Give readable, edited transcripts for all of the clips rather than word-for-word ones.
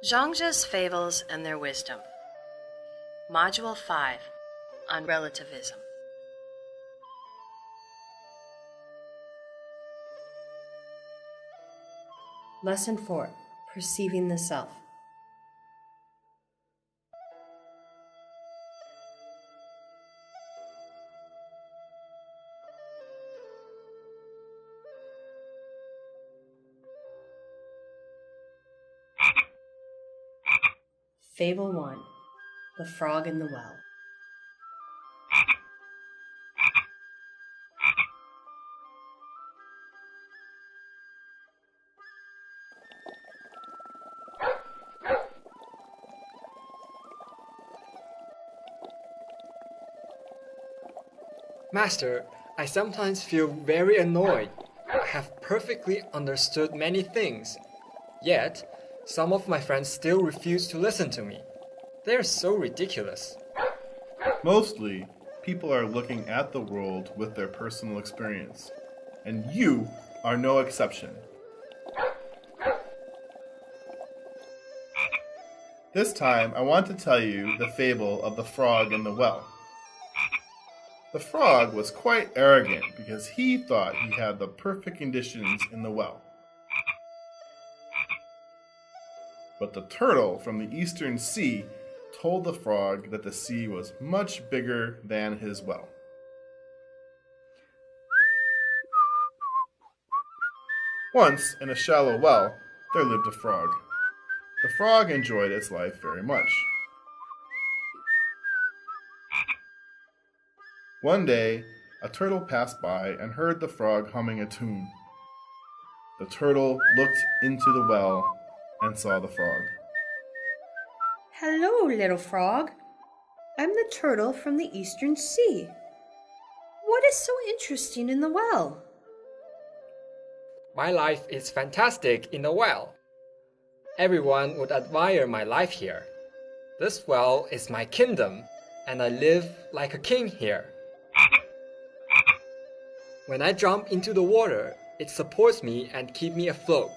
Zhuangzi's Fables and Their Wisdom. Module 5 on Relativism. Lesson 4 Perceiving the Self. Fable 1 The Frog in the Well. Master, I sometimes feel very annoyed. I have perfectly understood many things. Yet, some of my friends still refuse to listen to me. They are so ridiculous. Mostly, people are looking at the world with their personal experience, and you are no exception. This time, I want to tell you the fable of the frog in the well. The frog was quite arrogant because he thought he had the perfect conditions in the well. But the turtle from the eastern sea told the frog that the sea was much bigger than his well. Once, in a shallow well, there lived a frog. The frog enjoyed its life very much. One day, a turtle passed by and heard the frog humming a tune. The turtle looked into the well and saw the frog. Hello, little frog. I'm the turtle from the eastern sea. What is so interesting in the well? My life is fantastic in the well. Everyone would admire my life here. This well is my kingdom, and I live like a king here. When I jump into the water, it supports me and keeps me afloat.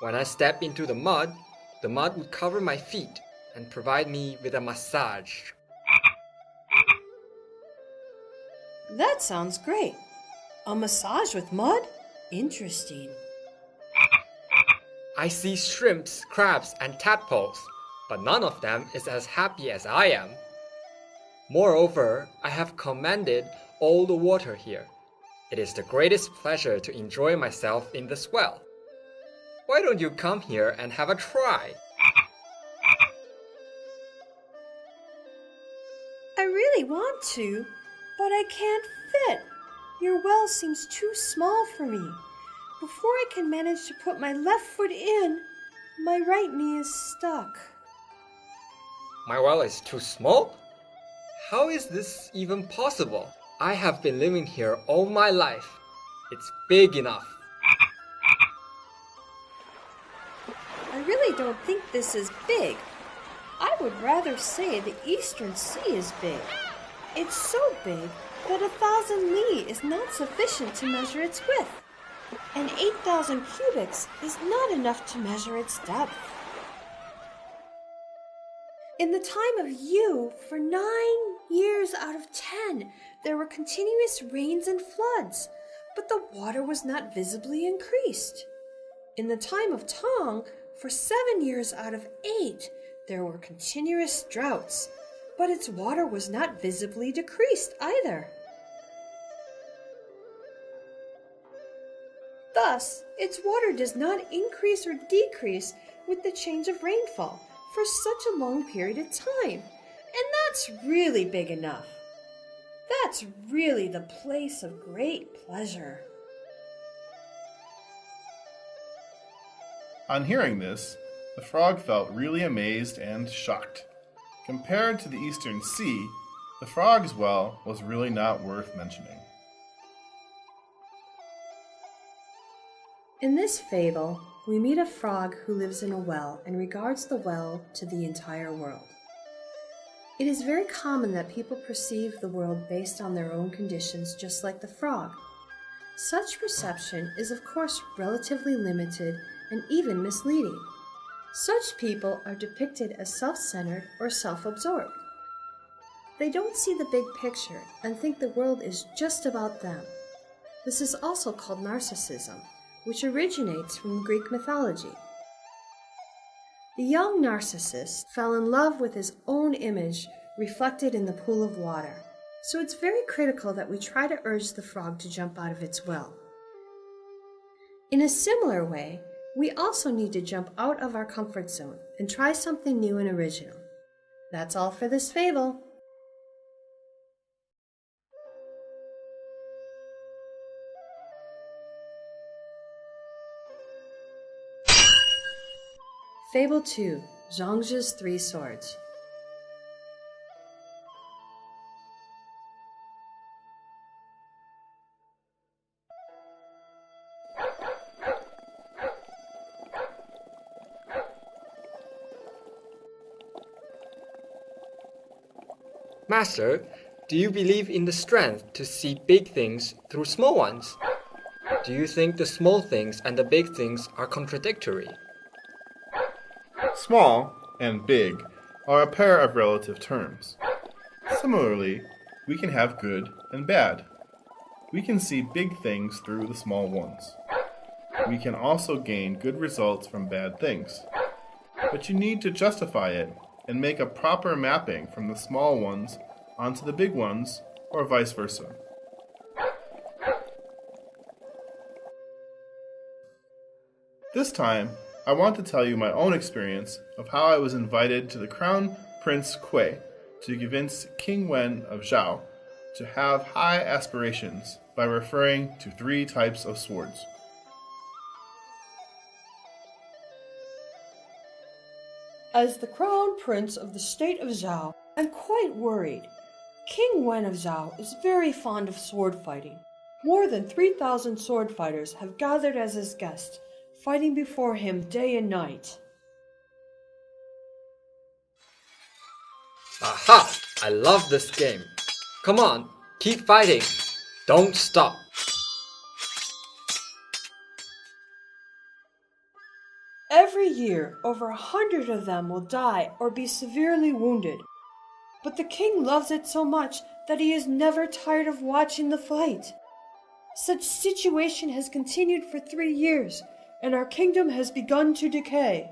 When I step into the mud would cover my feet and provide me with a massage. That sounds great. A massage with mud? Interesting. I see shrimps, crabs, and tadpoles, but none of them is as happy as I am. Moreover, I have commanded all the water here. It is the greatest pleasure to enjoy myself in this well. Why don't you come here and have a try? I really want to, but I can't fit. Your well seems too small for me. Before I can manage to put my left foot in, my right knee is stuck. My well is too small? How is this even possible? I have been living here all my life. It's big enough. I really don't think this is big. I would rather say the eastern sea is big. It's so big that 1,000 li is not sufficient to measure its width, and 8,000 cubits is not enough to measure its depth. In the time of you, for 9 years out of 10, there were continuous rains and floods, but the water was not visibly increased. In the time of Tong, for 7 years out of 8, there were continuous droughts, but its water was not visibly decreased either. Thus, its water does not increase or decrease with the change of rainfall for such a long period of time. And that's really big enough. That's really the place of great pleasure. On hearing this, the frog felt really amazed and shocked. Compared to the eastern sea, the frog's well was really not worth mentioning. In this fable, we meet a frog who lives in a well and regards the well to the entire world. It is very common that people perceive the world based on their own conditions, just like the frog. Such perception is, of course, relatively limited and even misleading. Such people are depicted as self-centered or self-absorbed. They don't see the big picture and think the world is just about them. This is also called narcissism, which originates from Greek mythology. The young narcissist fell in love with his own image reflected in the pool of water, so it's very critical that we try to urge the frog to jump out of its well. In a similar way, we also need to jump out of our comfort zone and try something new and original. That's all for this fable. Fable 2, Zhuangzi's Three Swords. Master, do you believe in the strength to see big things through small ones? Do you think the small things and the big things are contradictory? Small and big are a pair of relative terms. Similarly, we can have good and bad. We can see big things through the small ones. We can also gain good results from bad things. But you need to justify it and make a proper mapping from the small ones onto the big ones, or vice versa. This time, I want to tell you my own experience of how I was invited to the Crown Prince Kui to convince King Wen of Zhao to have high aspirations by referring to 3 types of swords. As the crown prince of the state of Zhao, I'm quite worried. King Wen of Zhao is very fond of sword fighting. More than 3,000 sword fighters have gathered as his guests, fighting before him day and night. Aha! I love this game. Come on, keep fighting. Don't stop. Every year, over 100 of them will die or be severely wounded. But the king loves it so much that he is never tired of watching the fight. Such situation has continued for 3 years, and our kingdom has begun to decay.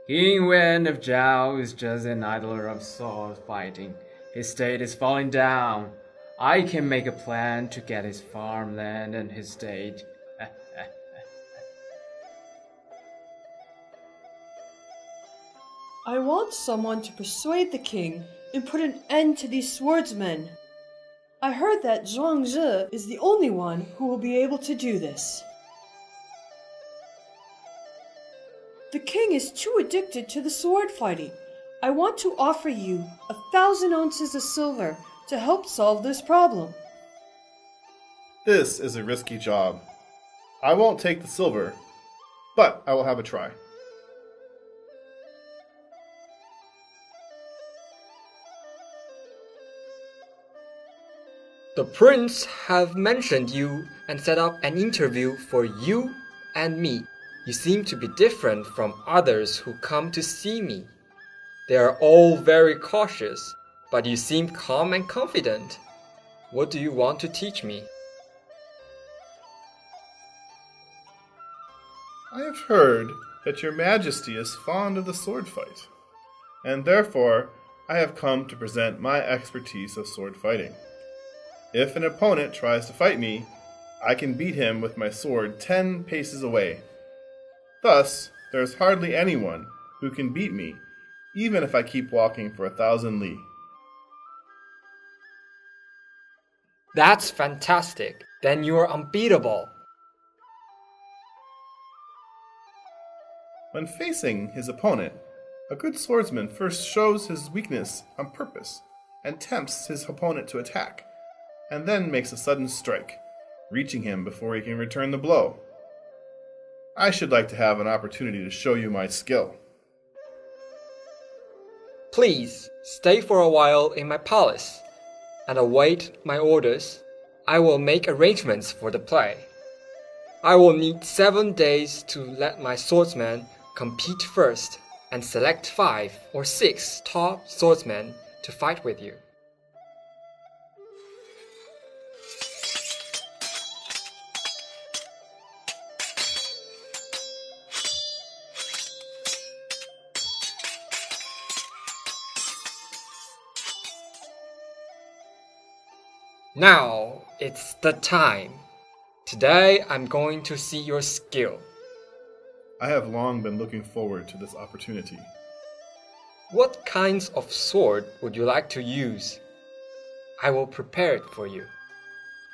King Wen of Zhao is just an idler of sword fighting. His state is falling down. I can make a plan to get his farmland and his state. I want someone to persuade the king and put an end to these swordsmen. I heard that Zhuangzi is the only one who will be able to do this. The king is too addicted to the sword fighting. I want to offer you 1,000 ounces of silver to help solve this problem. This is a risky job. I won't take the silver, but I will have a try. The prince have mentioned you and set up an interview for you and me. You seem to be different from others who come to see me. They are all very cautious, but you seem calm and confident. What do you want to teach me? I have heard that your majesty is fond of the sword fight, and therefore I have come to present my expertise of sword fighting. If an opponent tries to fight me, I can beat him with my sword 10 paces away. Thus, there is hardly anyone who can beat me, even if I keep walking for 1,000 li. That's fantastic. Then you are unbeatable. When facing his opponent, a good swordsman first shows his weakness on purpose and tempts his opponent to attack, and then makes a sudden strike, reaching him before he can return the blow. I should like to have an opportunity to show you my skill. Please stay for a while in my palace and await my orders. I will make arrangements for the play. I will need 7 days to let my swordsmen compete first and select 5 or 6 top swordsmen to fight with you. Now it's the time. Today I'm going to see your skill. I have long been looking forward to this opportunity. What kinds of sword would you like to use? I will prepare it for you.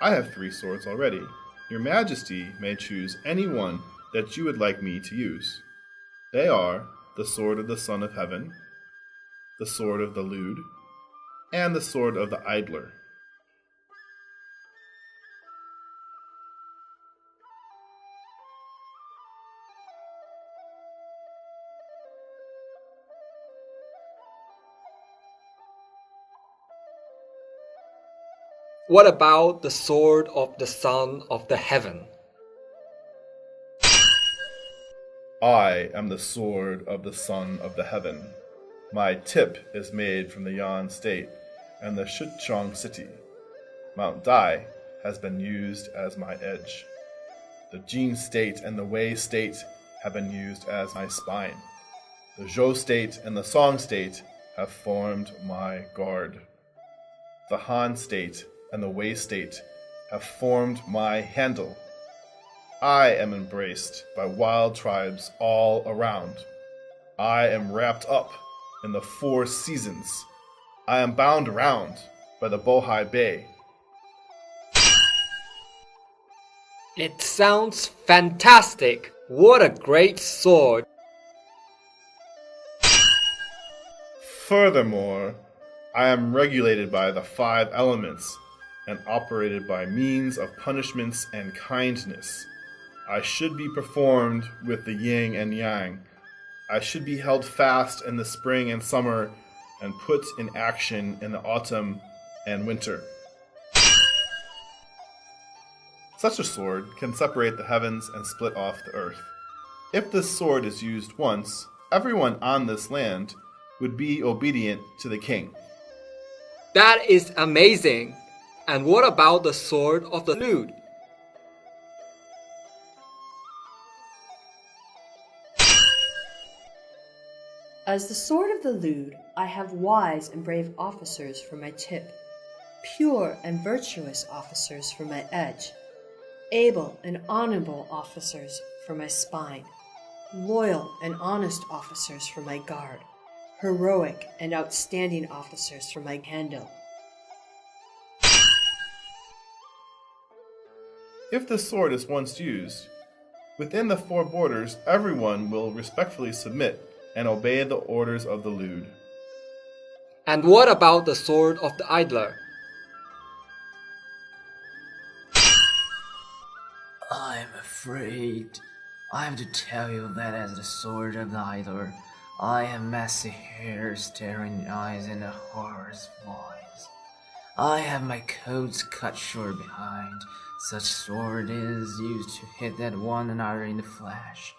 I have 3 swords already. Your Majesty may choose any one that you would like me to use. They are the sword of the Son of Heaven, the sword of the lewd, and the sword of the idler. What about the sword of the Son of the Heaven? I am the sword of the Son of the Heaven. My tip is made from the Yan state and the Sichuan city. Mount Dai has been used as my edge. The Jin state and the Wei state have been used as my spine. The Zhou state and the Song state have formed my guard. The Han state and the Wei state have formed my handle. I am embraced by wild tribes all around. I am wrapped up in the 4 seasons. I am bound around by the Bohai Bay. It sounds fantastic. What a great sword. Furthermore, I am regulated by the 5 elements and operated by means of punishments and kindness. I should be performed with the yin and yang. I should be held fast in the spring and summer and put in action in the autumn and winter. Such a sword can separate the heavens and split off the earth. If this sword is used once, everyone on this land would be obedient to the king. That is amazing. And what about the sword of the lewd? As the sword of the lewd, I have wise and brave officers for my tip, pure and virtuous officers for my edge, able and honorable officers for my spine, loyal and honest officers for my guard, heroic and outstanding officers for my handle. If this sword is once used, within the 4 borders everyone will respectfully submit and obey the orders of the lewd. And what about the sword of the idler? I'm afraid I have to tell you that as the sword of the idler, I have messy hair, staring eyes, and a hoarse voice. I have my coats cut short behind. Such sword is used to hit that one another in the flesh.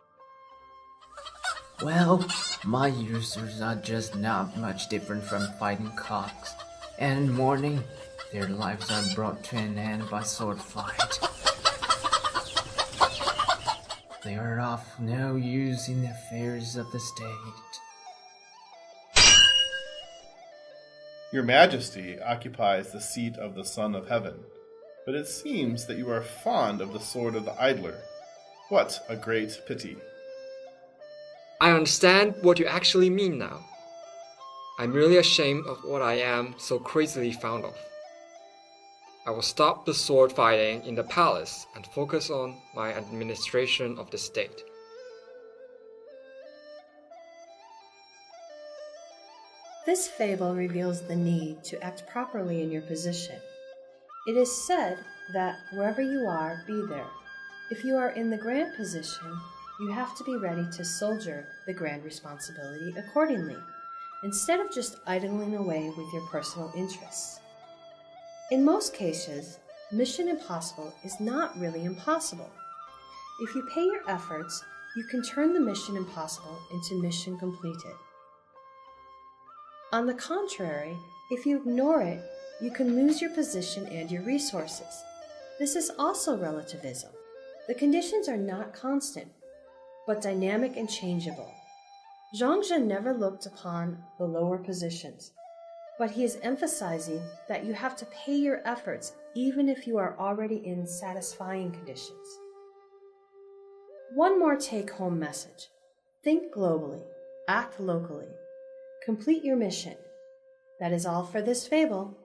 Well, my users are just not much different from fighting cocks, and in the morning, their lives are brought to an end by sword fight. They are of no use in the affairs of the state. Your Majesty occupies the seat of the Son of Heaven, but it seems that you are fond of the sword of the idler. What a great pity. I understand what you actually mean now. I'm really ashamed of what I am so crazily fond of. I will stop the sword fighting in the palace and focus on my administration of the state. This fable reveals the need to act properly in your position. It is said that wherever you are, be there. If you are in the grand position, you have to be ready to soldier the grand responsibility accordingly, instead of just idling away with your personal interests. In most cases, Mission Impossible is not really impossible. If you pay your efforts, you can turn the mission impossible into mission completed. On the contrary, if you ignore it, you can lose your position and your resources. This is also relativism. The conditions are not constant, but dynamic and changeable. Zhuangzi never looked upon the lower positions, but he is emphasizing that you have to pay your efforts even if you are already in satisfying conditions. One more take-home message. Think globally, act locally, complete your mission. That is all for this fable.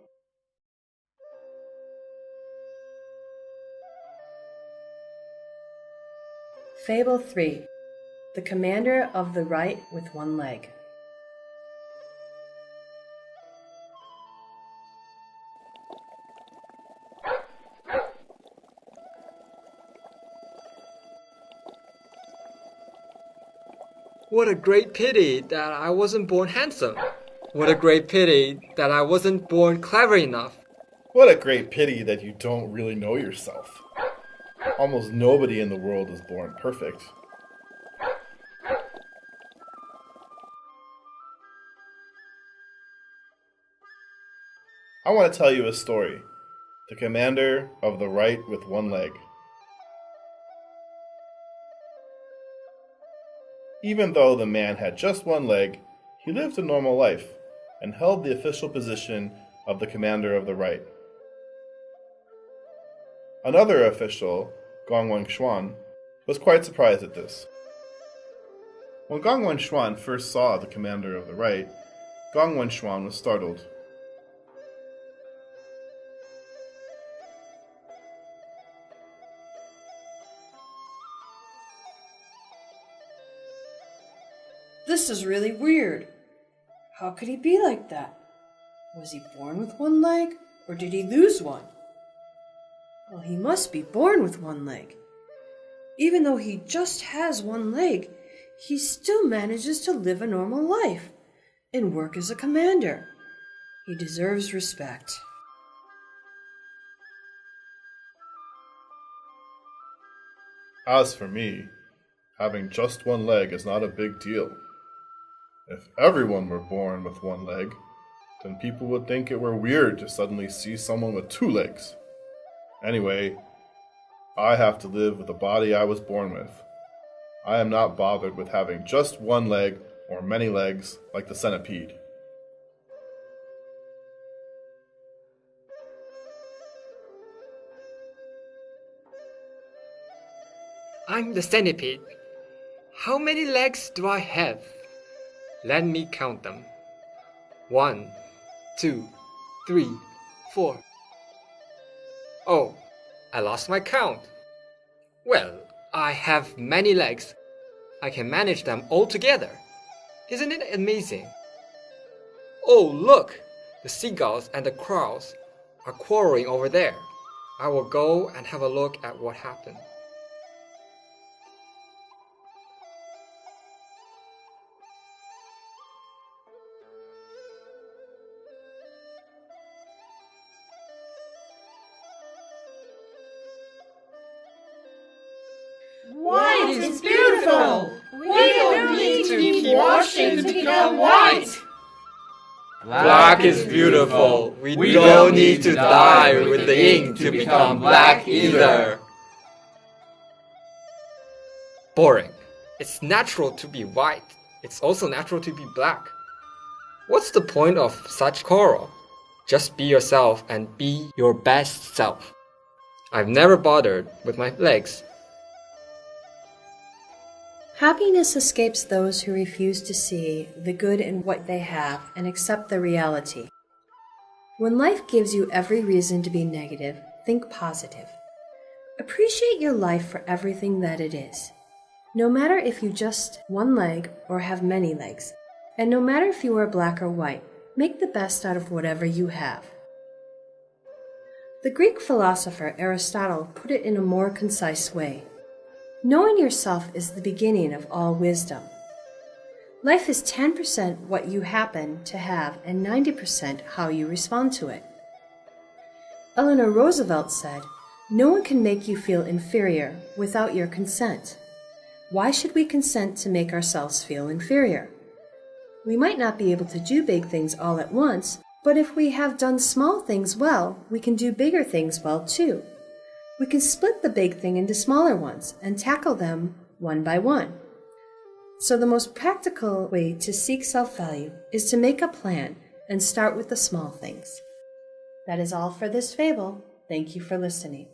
Fable 3. The Commander of the Right with One Leg. What a great pity that I wasn't born handsome. What a great pity that I wasn't born clever enough. What a great pity that you don't really know yourself. Almost nobody in the world is born perfect. I want to tell you a story. The Commander of the Right with One Leg. Even though the man had just one leg, he lived a normal life and held the official position of the Commander of the Right. Another official, Gong Xuan, was quite surprised at this. When Gong Xuan first saw the Commander of the Right, Gong Xuan was startled. This is really weird. How could he be like that? Was he born with one leg, or did he lose one? Well, he must be born with one leg. Even though he just has one leg, he still manages to live a normal life and work as a commander. He deserves respect. As for me, having just one leg is not a big deal. If everyone were born with one leg, then people would think it were weird to suddenly see someone with two legs. Anyway, I have to live with the body I was born with. I am not bothered with having just one leg or many legs like the centipede. I'm the centipede. How many legs do I have? Let me count them. 1, 2, 3, 4. Oh, I lost my count. Well, I have many legs. I can manage them all together. Isn't it amazing? Oh, look! The seagulls and the crows are quarreling over there. I will go and have a look at what happened. White is beautiful! We don't need to keep washing to become white! Black is beautiful. We don't need to dye with the ink to become black either. Boring. It's natural to be white. It's also natural to be black. What's the point of such quarrel? Just be yourself and be your best self. I've never bothered with my legs. Happiness escapes those who refuse to see the good in what they have and accept the reality. When life gives you every reason to be negative, think positive. Appreciate your life for everything that it is. No matter if you just one leg or have many legs, and no matter if you are black or white, make the best out of whatever you have. The Greek philosopher Aristotle put it in a more concise way. Knowing yourself is the beginning of all wisdom. Life is 10% what you happen to have and 90% how you respond to it. Eleanor Roosevelt said, No one can make you feel inferior without your consent. Why should we consent to make ourselves feel inferior? We might not be able to do big things all at once, but if we have done small things well, we can do bigger things well too. We can split the big thing into smaller ones and tackle them one by one. So the most practical way to seek self-value is to make a plan and start with the small things. That is all for this fable. Thank you for listening.